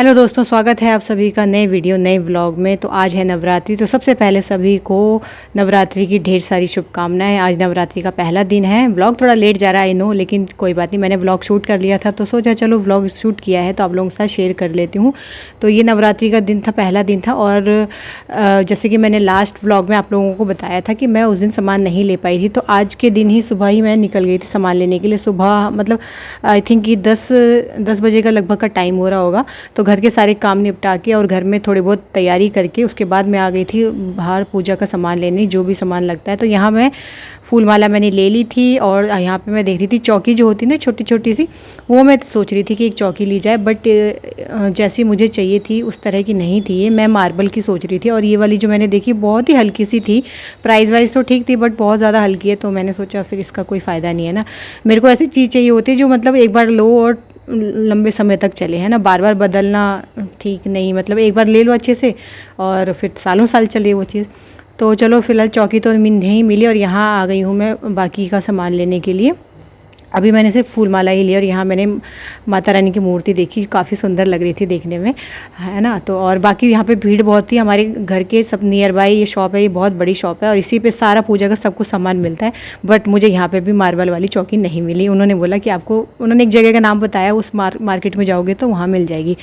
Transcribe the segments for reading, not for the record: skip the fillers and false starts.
Hello दोस्तों, स्वागत है आप सभी का नए वीडियो नए व्लॉग में। तो आज है नवरात्रि, तो सबसे पहले सभी को नवरात्रि की ढेर सारी शुभकामनाएं। आज नवरात्रि का पहला दिन है। व्लॉग थोड़ा लेट जा रहा है आई नो, लेकिन कोई बात नहीं, मैंने व्लॉग शूट कर लिया था तो सोचा चलो व्लॉग शूट किया है तो आप लोगों के साथ शेयर कर लेती हूँ। तो ये नवरात्रि का दिन था, पहला दिन था। और जैसे कि मैंने लास्ट व्लॉग में आप लोगों को बताया था कि मैं उस दिन सामान नहीं ले पाई थी, तो आज के दिन ही सुबह ही मैं निकल गई थी सामान लेने के लिए। सुबह मतलब आई थिंक कि 10 बजे का लगभग का टाइम हो रहा होगा। तो घर के सारे काम निपटा के और घर में थोड़ी बहुत तैयारी करके उसके बाद मैं आ गई थी बाहर पूजा का सामान लेने, जो भी सामान लगता है। तो यहाँ मैं फूल माला मैंने ले ली थी और यहाँ पे मैं देख रही थी चौकी जो होती है ना छोटी छोटी सी, वो मैं सोच रही थी कि एक चौकी ली जाए, बट जैसी मुझे चाहिए थी उस तरह की नहीं थी ये। मैं मार्बल की सोच रही थी और ये वाली जो मैंने देखी बहुत ही हल्की सी थी। प्राइस वाइज तो ठीक थी बट बहुत ज़्यादा हल्की है, तो मैंने सोचा फिर इसका कोई फ़ायदा नहीं है ना। मेरे को ऐसी चीज़ चाहिए होती है जो मतलब एक बार लो और लंबे समय तक चले, है ना। बार बार बदलना ठीक नहीं, मतलब एक बार ले लो अच्छे से और फिर सालों साल चले वो चीज़। तो चलो फिलहाल चौकी तो नहीं मिली और यहाँ आ गई हूँ मैं बाकी का सामान लेने के लिए। अभी मैंने सिर्फ फूल माला ही ली और यहाँ मैंने माता रानी की मूर्ति देखी, काफ़ी सुंदर लग रही थी देखने में, है ना। तो और बाकी यहाँ पे भीड़ बहुत थी। हमारे घर के सब नियर बाई ये शॉप है, ये बहुत बड़ी शॉप है और इसी पे सारा पूजा का सब कुछ सामान मिलता है। बट मुझे यहाँ पे भी मार्बल वाली चौकी नहीं मिली। उन्होंने बोला कि आपको, उन्होंने एक जगह का नाम बताया, उस मार्केट में जाओगे तो वहाँ मिल जाएगी।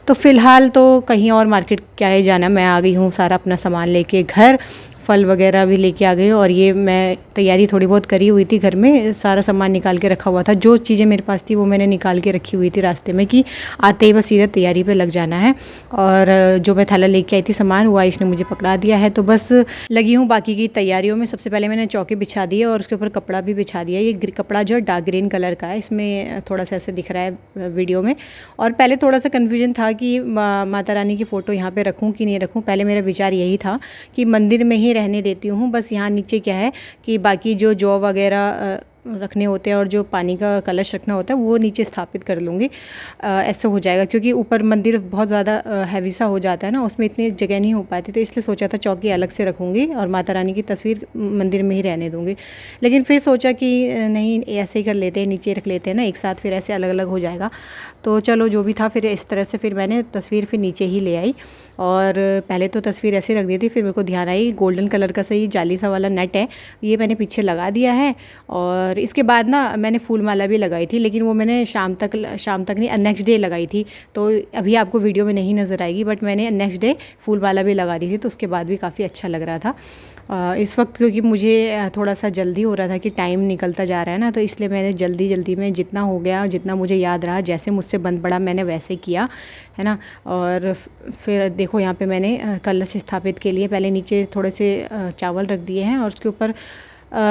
तो फ़िलहाल तो कहीं और मार्केट क्या है जाना, मैं आ गई हूँ सारा अपना सामान लेके घर, फल वगैरह भी लेके आ गई हूँ। और ये मैं तैयारी थोड़ी बहुत करी हुई थी, घर में सारा सामान निकाल के रखा हुआ था। जो चीज़ें मेरे पास थी वो मैंने निकाल के रखी हुई थी रास्ते में कि आते ही बस सीधा तैयारी पे लग जाना है। और जो मैं थैला लेके आई थी सामान, वो आयुष ने मुझे पकड़ा दिया है, तो बस लगी हूँ बाकी की तैयारियों में। सबसे पहले मैंने चौकी बिछा दी है और उसके ऊपर कपड़ा भी बिछा दिया। ये कपड़ा जो है डार्क ग्रीन कलर का है, इसमें थोड़ा सा ऐसे दिख रहा है वीडियो में। और पहले थोड़ा सा कन्फ्यूजन था कि माता रानी की फ़ोटो यहाँ पर रखूँ कि नहीं रखूँ। पहले मेरा विचार यही था कि मंदिर में ही रहने देती हूँ, बस यहाँ नीचे क्या है कि बाकी जो जौ वगैरह रखने होते हैं और जो पानी का कलश रखना होता है वो नीचे स्थापित कर लूँगी। ऐसा हो जाएगा क्योंकि ऊपर मंदिर बहुत ज़्यादा हैवी सा हो जाता है ना, उसमें इतनी जगह नहीं हो पाती, तो इसलिए सोचा था चौकी अलग से रखूँगी और माता रानी की तस्वीर मंदिर में ही रहने दूँगी। लेकिन फिर सोचा कि नहीं, ऐसे ही कर लेते हैं, नीचे रख लेते हैं ना एक साथ, फिर ऐसे अलग अलग हो जाएगा। तो चलो जो भी था, फिर इस तरह से फिर मैंने तस्वीर फिर नीचे ही ले आई। और पहले तो तस्वीर ऐसे रख दी थी, फिर मेरे को ध्यान आई गोल्डन कलर का सही जाली सा वाला नेट है, ये मैंने पीछे लगा दिया है। और इसके बाद ना मैंने फूल माला भी लगाई थी, लेकिन वो मैंने शाम तक नहीं, नेक्स्ट डे लगाई थी। तो अभी आपको वीडियो में नहीं नज़र आएगी, बट मैंने नेक्स्ट डे फूल माला भी लगा दी थी, तो उसके बाद भी काफ़ी अच्छा लग रहा था। इस वक्त क्योंकि मुझे थोड़ा सा जल्दी हो रहा था कि टाइम निकलता जा रहा है ना, तो इसलिए मैंने जल्दी में जितना हो गया, जितना मुझे याद रहा, जैसे मुझसे बन पड़ा मैंने वैसे किया, है ना। और फिर देखो यहाँ पे मैंने कलश स्थापित के लिए पहले नीचे थोड़े से चावल रख दिए हैं और उसके ऊपर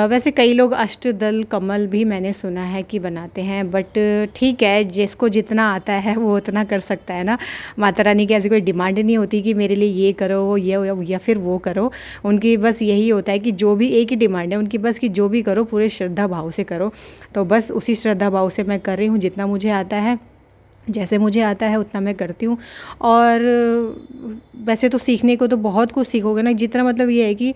वैसे कई लोग अष्टदल कमल भी मैंने सुना है कि बनाते हैं, बट ठीक है, जिसको जितना आता है वो उतना कर सकता है ना। माता रानी की ऐसी कोई डिमांड नहीं होती कि मेरे लिए ये करो, ये या फिर वो करो। उनकी बस यही होता है कि जो भी, एक ही डिमांड है उनकी बस कि जो भी करो पूरे श्रद्धा भाव से करो। तो बस उसी श्रद्धा भाव से मैं कर रही हूँ, जितना मुझे आता है, जैसे मुझे आता है उतना मैं करती हूँ। और वैसे तो सीखने को तो बहुत कुछ सीखोगे ना, जितना मतलब ये है कि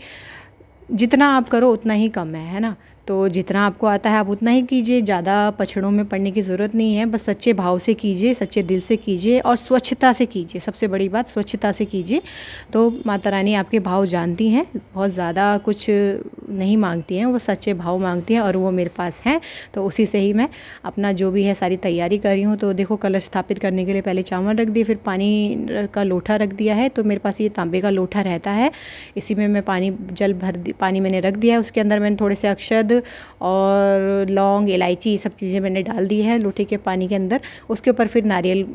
जितना आप करो उतना ही कम है ना। तो जितना आपको आता है आप उतना ही कीजिए, ज़्यादा पछड़ों में पड़ने की ज़रूरत नहीं है। बस सच्चे भाव से कीजिए, सच्चे दिल से कीजिए और स्वच्छता से कीजिए। सबसे बड़ी बात स्वच्छता से कीजिए, तो माता रानी आपके भाव जानती हैं, बहुत ज़्यादा कुछ नहीं मांगती हैं, वो सच्चे भाव मांगती हैं और वो मेरे पास हैं। तो उसी से ही मैं अपना जो भी है सारी तैयारी कर रही हूँ। तो देखो कलश स्थापित करने के लिए पहले चावल रख दिए, फिर पानी का लोटा रख दिया है। तो मेरे पास ये तांबे का लोटा रहता है, इसी में मैं पानी मैंने रख दिया है। उसके अंदर मैंने थोड़े से अक्षत और लौंग, इलायची, ये सब चीज़ें मैंने डाल दी है लोटे के पानी के अंदर। उसके ऊपर फिर नारियल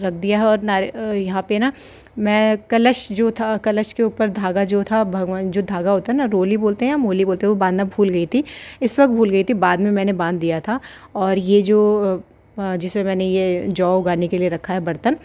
रख दिया है और यहाँ पे ना मैं कलश जो था, कलश के ऊपर धागा जो था, भगवान जो धागा होता है ना, रोली बोलते हैं या मोली बोलते हैं, वो बांधना भूल गई थी। इस वक्त भूल गई थी, बाद में मैंने बांध दिया था। और ये जो जिसमें मैंने ये जौ उगाने के लिए रखा है बर्तन,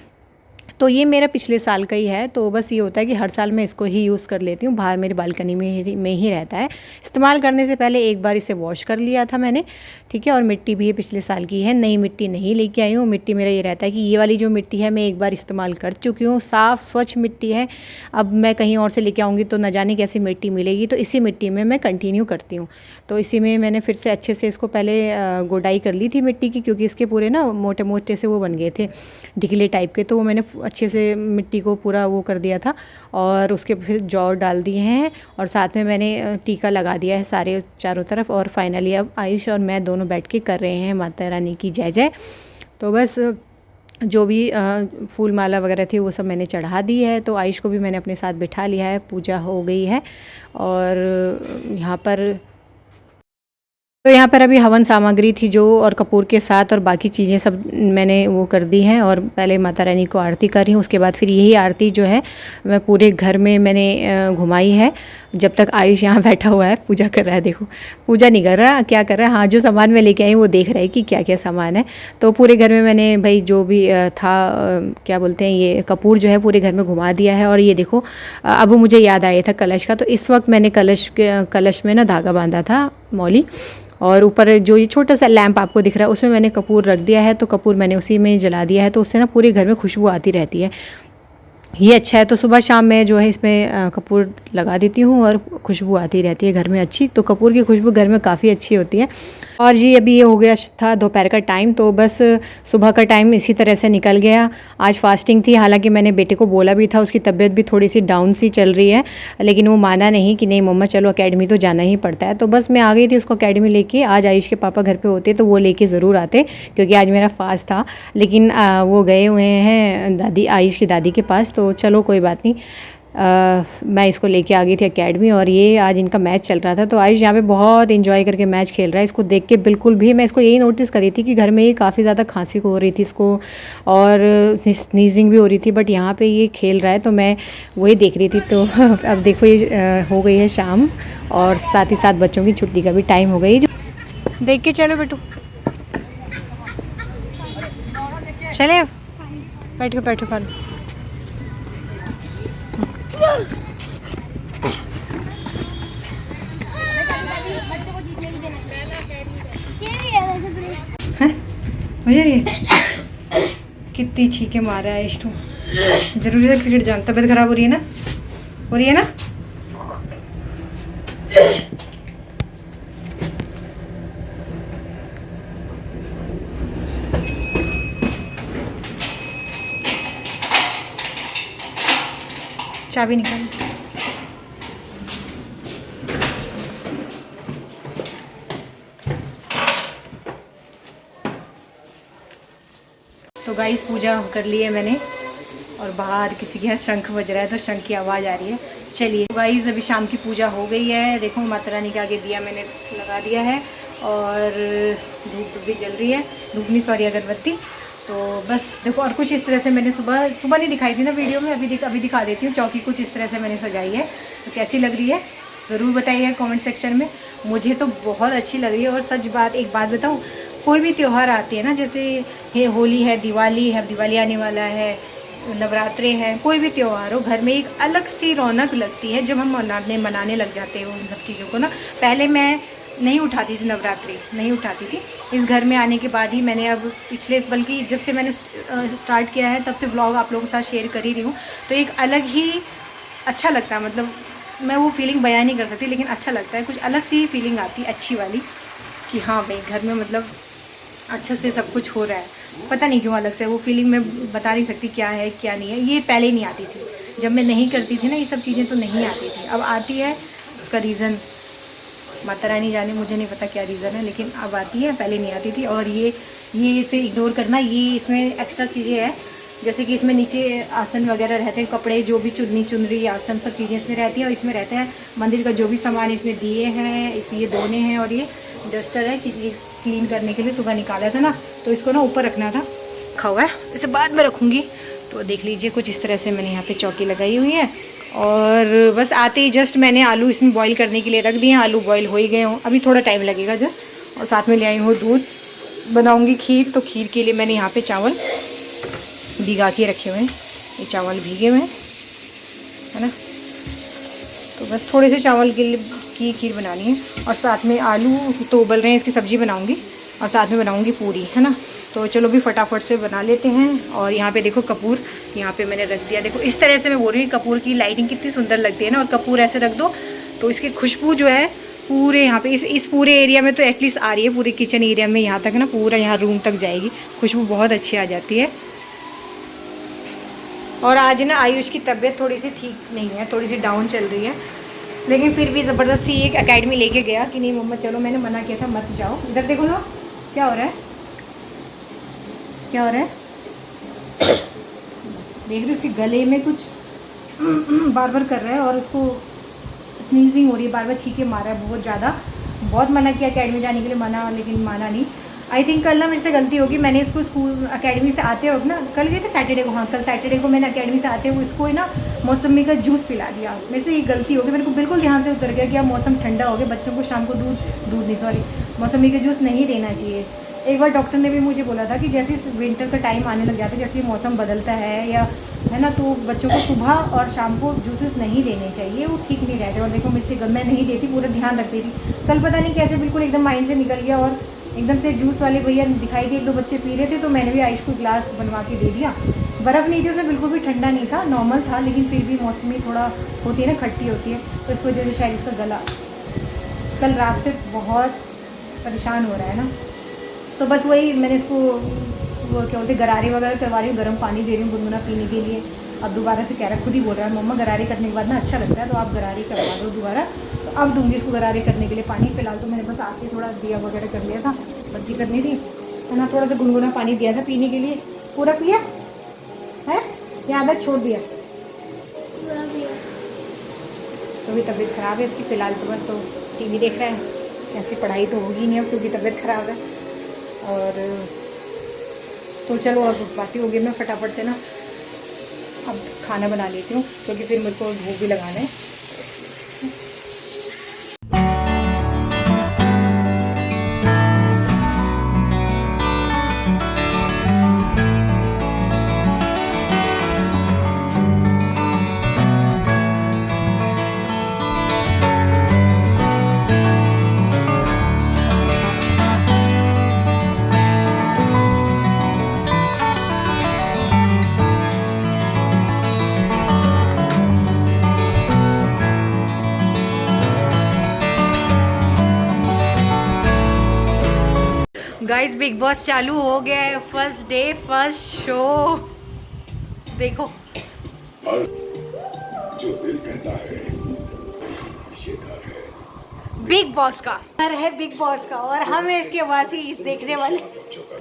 तो ये मेरा पिछले साल का ही है। तो बस ये होता है कि हर साल मैं इसको ही यूज़ कर लेती हूँ, बाहर मेरी बालकनी में ही रहता है। इस्तेमाल करने से पहले एक बार इसे वॉश कर लिया था मैंने, ठीक है। और मिट्टी भी ये पिछले साल की है, नई मिट्टी नहीं लेके आई हूँ। मिट्टी मेरा ये रहता है कि ये वाली जो मिट्टी है मैं एक बार इस्तेमाल कर चुकी हूँ, साफ़ स्वच्छ मिट्टी है। अब मैं कहीं और से लेके आऊँगी तो न जाने कैसी मिट्टी मिलेगी, तो इसी मिट्टी में मैं कंटिन्यू करती हूँ। तो इसी में मैंने फिर से अच्छे से इसको पहले गोडाई कर ली थी मिट्टी की, क्योंकि इसके पूरे ना मोटे मोटे से वो बन गए थे ढिकले टाइप के। तो वो मैंने अच्छे से मिट्टी को पूरा वो कर दिया था और उसके फिर जौ डाल दिए हैं और साथ में मैंने टीका लगा दिया है सारे चारों तरफ। और फाइनली अब आयुष और मैं दोनों बैठ के कर रहे हैं माता रानी की जय जय। तो बस जो भी फूल माला वगैरह थी वो सब मैंने चढ़ा दी है। तो आयुष को भी मैंने अपने साथ बिठा लिया है, पूजा हो गई है। और यहाँ पर अभी हवन सामग्री थी जो, और कपूर के साथ और बाकी चीज़ें सब मैंने वो कर दी हैं। और पहले माता रानी को आरती कर रही हूँ, उसके बाद फिर यही आरती जो है मैं पूरे घर में मैंने घुमाई है। जब तक आयुष यहाँ बैठा हुआ है पूजा कर रहा है, देखो पूजा नहीं कर रहा, क्या कर रहा है, हाँ जो सामान मैं लेके आई वो देख रहा है कि क्या क्या सामान है। तो पूरे घर में मैंने भाई जो भी था क्या बोलते हैं ये कपूर जो है पूरे घर में घुमा दिया है। और ये देखो अब मुझे याद आया था कलश का, तो इस वक्त मैंने कलश में ना धागा बांधा था मौली, और ऊपर जो ये छोटा सा लैंप आपको दिख रहा है उसमें मैंने कपूर रख दिया है। तो कपूर मैंने उसी में जला दिया है, तो उससे ना पूरे घर में खुशबू आती रहती है, ये अच्छा है। तो सुबह शाम मैं जो है इसमें कपूर लगा देती हूँ और खुशबू आती रहती है घर में अच्छी। तो कपूर की खुशबू घर में काफ़ी अच्छी होती है। और जी अभी ये हो गया था दोपहर का टाइम, तो बस सुबह का टाइम इसी तरह से निकल गया। आज फास्टिंग थी, हालांकि मैंने बेटे को बोला भी था, उसकी तबीयत भी थोड़ी सी डाउन सी चल रही है, लेकिन वो माना नहीं कि नहीं मम्मा चलो अकेडमी तो जाना ही पड़ता है। तो बस मैं आ गई थी उसको अकेडमी लेके। आज आयुष के पापा घर पर होते तो वो लेके ज़रूर आते, क्योंकि आज मेरा फास्ट था, लेकिन वो गए हुए हैं दादी आयुष की दादी के पास। तो चलो कोई बात नहीं, मैं इसको लेके आ गई थी एकेडमी। और ये आज इनका मैच चल रहा था, तो आयुष यहाँ पे बहुत एंजॉय करके मैच खेल रहा है। इसको देख के बिल्कुल भी, मैं इसको यही नोटिस करी थी कि घर में ये काफ़ी ज़्यादा खांसी हो रही थी इसको और स्नीजिंग भी हो रही थी, बट यहाँ पे ये खेल रहा है तो मैं वही देख रही थी। तो अब देखो ये हो गई है शाम, और साथ ही साथ बच्चों की छुट्टी का भी टाइम हो गई। देख के चलो बेटू, चले बैठो बैठो पालो। कितनी छीके मारा है इष्टू, जरूरी है क्रिकेट जान, तबीयत खराब हो रही है ना, हो रही है ना। चाबी निकाल। तो गाइस पूजा कर ली है मैंने, और बाहर किसी के यहाँ शंख बज रहा है तो शंख की आवाज़ आ रही है। चलिए गाइस अभी शाम की पूजा हो गई है, देखो माता रानी के आगे दिया मैंने लगा दिया है और धूप भी जल रही है, धूप नहीं सॉरी अगरबत्ती। तो बस देखो, और कुछ इस तरह से मैंने सुबह नहीं दिखाई थी ना वीडियो में, अभी दिखा देती हूँ। चौकी कुछ इस तरह से मैंने सजाई है, तो कैसी लग रही है ज़रूर बताइए कमेंट सेक्शन में। मुझे तो बहुत अच्छी लग रही है। और सच बात, एक बात बताऊँ, कोई भी त्यौहार आती है ना, जैसे होली है, दिवाली आने वाला है, नवरात्रे हैं, कोई भी त्यौहार हो, घर में एक अलग सी रौनक लगती है जब हम मनाने लग जाते हैं उन सब चीज़ों को ना। पहले मैं नहीं उठाती थी, नवरात्रि नहीं उठाती थी। इस घर में आने के बाद ही मैंने अब बल्कि जब से मैंने स्टार्ट किया है तब से व्लॉग आप लोगों के साथ शेयर कर ही रही हूँ। तो एक अलग ही अच्छा लगता है, मतलब मैं वो फीलिंग बयान नहीं कर सकती, लेकिन अच्छा लगता है, कुछ अलग सी फीलिंग आती है अच्छी वाली, कि हाँ भाई घर में मतलब अच्छे से सब कुछ हो रहा है। पता नहीं क्यों अलग से वो फीलिंग मैं बता नहीं सकती क्या है क्या नहीं है। ये पहले नहीं आती थी, जब मैं नहीं करती थी ना ये सब चीज़ें, तो नहीं आती थी, अब आती है। उसका रीज़न माता रानी जाने, मुझे नहीं पता क्या रीज़न है, लेकिन अब आती है, पहले नहीं आती थी। और ये इसे इग्नोर करना, ये इसमें एक्स्ट्रा चीज़ें हैं, जैसे कि इसमें नीचे आसन वगैरह रहते हैं, कपड़े जो भी चुनरी आसन सब चीज़ें इसमें रहती हैं। और इसमें रहते हैं मंदिर का जो भी सामान, इसमें दिए हैं, ये दोने हैं, और ये डस्टर है, किसी क्लीन करने के लिए सुबह निकाला था ना, तो इसको ना ऊपर रखना था, रखा हुआ है, इसे बाद में रखूँगी। तो देख लीजिए कुछ इस तरह से मैंने यहाँ पे चौकी लगाई हुई है। और बस आते ही जस्ट मैंने आलू इसमें बॉईल करने के लिए रख दिए हैं, आलू बॉईल हो ही गए हों, अभी थोड़ा टाइम लगेगा जस्ट। और साथ में ले आई हूँ दूध, बनाऊँगी खीर, तो खीर के लिए मैंने यहाँ पे चावल भिगा के रखे हुए हैं, ये चावल भीगे हुए हैं, है ना। तो बस थोड़े से चावल की खीर बनानी है और साथ में आलू तो उबल रहे हैं, इसकी सब्ज़ी बनाऊंगी और साथ में बनाऊंगी पूरी, है ना। तो चलो भी फटाफट से बना लेते हैं। और यहाँ पे देखो कपूर यहाँ पे मैंने रख दिया। देखो इस तरह से मैं बोल रही हूँ, कपूर की लाइटिंग कितनी सुंदर लगती है ना। और कपूर ऐसे रख दो तो इसकी खुशबू जो है पूरे यहाँ पे इस पूरे एरिया में तो एटलीस्ट आ रही है, पूरे किचन एरिया में यहाँ तक ना, पूरा यहाँ रूम तक जाएगी, खुशबू बहुत अच्छी आ जाती है। और आज ना आयुष की तबीयत थोड़ी सी ठीक नहीं है, थोड़ी सी डाउन चल रही है, लेकिन फिर भी ज़बरदस्ती एक एकेडमी लेके गया कि नहीं मम्मा चलो, मैंने मना किया था मत जाओ। इधर देखो तो क्या हो रहा है, क्या हो रहा है, देख रहे उसके गले में कुछ बार बार कर रहा है और उसको स्नीजिंग हो रही है, बार बार छींके मारा है बहुत ज़्यादा। बहुत मना किया एकेडमी जाने के लिए, मना, लेकिन माना नहीं। आई थिंक कल ना मेरे से गलती होगी, मैंने इसको स्कूल अकेडमी से आते वक्त ना, कल गए थे सैटरडे को, हाँ कल सैटरडे को मैंने अकेडमी से आते हुए इसको ना मौसमी का जूस पिला दिया। मेरे से ये गलती होगी, मेरे को बिल्कुल ध्यान से उतर गया कि अब मौसम ठंडा हो गया, बच्चों को शाम को दूध नहीं सॉरी मौसमी का जूस नहीं देना चाहिए। एक बार डॉक्टर ने भी मुझे बोला था कि जैसे विंटर का टाइम आने लग जाता है, जैसे मौसम बदलता है या है ना, तो बच्चों को सुबह और शाम को जूसेस नहीं देने चाहिए, वो ठीक नहीं रहते। और देखो मुझसे मैं नहीं देती, पूरा ध्यान रखती थी। कल पता नहीं कैसे बिल्कुल एकदम माइंड से निकल गया और एकदम से जूस वाले भैया दिखाई दिए, 1-2 बच्चे पी रहे थे, तो मैंने भी आयुष को गिलास बनवा के दे दिया। बर्फ़ नहीं थी उसमें, बिल्कुल भी ठंडा नहीं था, नॉर्मल था, लेकिन फिर भी मौसमी थोड़ा होती है ना, खट्टी होती है, तो इस वजह से शायद इसका गला कल रात से बहुत परेशान हो रहा है ना। तो बस वही मैंने इसको वो क्या बोलते गरारे वगैरह करवा रही हूँ, गर्म पानी दे रही हूँ गुनगुना पीने के लिए। अब दोबारा से कह रहा है, खुद ही बोल रहा है मम्मा गरारे करने के बाद ना अच्छा लगता है, तो आप गरारे करवा दो दोबारा। तो अब दूंगी इसको गरारे करने के लिए पानी। फिलहाल तो मैंने बस आके थोड़ा दिया वगैरह कर लिया था, बत्ती करनी थी, है ना, थोड़ा सा गुनगुना पानी दिया था पीने के लिए। पूरा पिया है या आदत छोड़ दिया? तो भी तबीयत ख़राब है इसकी फ़िलहाल, तो बस तो टीवी देख रहा है, ऐसी पढ़ाई तो होगी नहीं अब क्योंकि तबीयत ख़राब है। और तो चलो अब बाकी हो गई, मैं फटाफट से ना अब खाना बना लेती हूँ क्योंकि फिर मेरे को भूख भी लगाना है। गाइस बिग बॉस चालू हो गया है, फर्स्ट डे फर्स्ट शो। देखो जो दिल कहता है ये घर है बिग बॉस का, घर है बिग बॉस का, और हम हैं इसके वासी, इस देखने वाले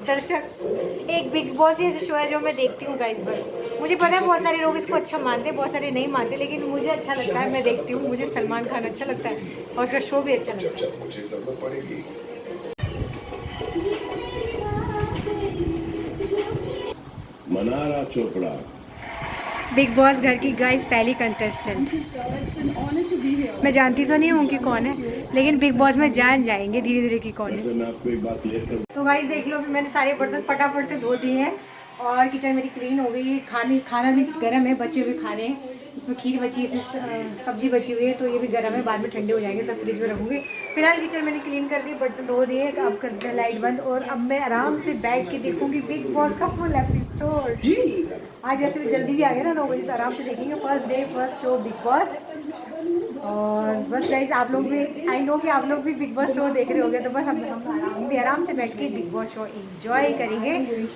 दर्शक। एक बिग बॉस ये शो है जो मैं देखती हूँ गाइस। बस मुझे पता है बहुत सारे लोग इसको अच्छा मानते हैं, बहुत सारे नहीं मानते, लेकिन मुझे अच्छा लगता है, मैं देखती हूँ। मुझे सलमान खान अच्छा लगता है और उसका शो भी अच्छा लगता है। मुझे जरूरत पड़ेगी। मनारा चोपड़ा बिग बॉस घर की गाइस पहली कंटेस्टेंट। मैं जानती तो नहीं हूँ कि कौन है, लेकिन बिग बॉस में जान जाएंगे धीरे धीरे कि कौन है। मैं आपको एक बात क्लियर कर। तो गाइस देख लो, मैंने सारे बर्तन फटाफट से धो दिए हैं और किचन मेरी क्लीन हो गई है। खाना भी गर्म है, बचे हुए खाने हैं, इसमें खीर बची है, इसमें सब्जी बची हुई है, तो ये भी गर्म है, बाद में ठंडे हो जाएंगे तब फ्रिज में रखूँगी। फिलहाल किचन मैंने क्लीन कर दी, बर्तन धो दिए, अब कर दिया लाइट बंद और अब मैं आराम से बैठ के देखूँगी बिग बॉस का फुल एपिसोड। आज वैसे भी जल्दी भी आ गया ना 9 बजे, तो आराम से देखेंगे first day first show big boss. और बस गाइस आप लोग भी, आई नो कि आप लोग भी बिग बॉस शो देख रहे होंगे, तो बस हम भी आराम से बैठ के बिग बॉस शो एंजॉय करेंगे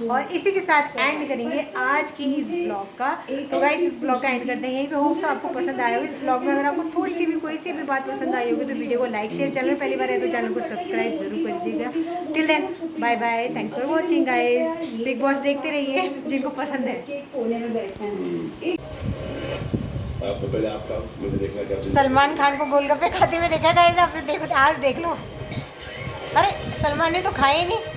और इसी के साथ एंड करेंगे आज की इस ब्लॉग का। तो गाइस इस ब्लॉग का एंड करते हैं यहीं पे। होप सो आपको पसंद आया होगा इस ब्लॉग में। अगर आपको थोड़ी सी भी कोई सी भी बात पसंद आई होगी तो वीडियो को लाइक शेयर, चैनल पहली बार है तो चैनल को सब्सक्राइब जरूर कर दीजिएगा। Till then bye bye, thanks for watching guys. Bigg Boss देखते रहिए जिनको पसंद है। आपको पहले आपका मुझे देखना क्या सलमान खान को गोलगप्पे खाते हुए देखा था, आपने देखो आज देख लो। अरे सलमान ने तो खाए ही नहीं।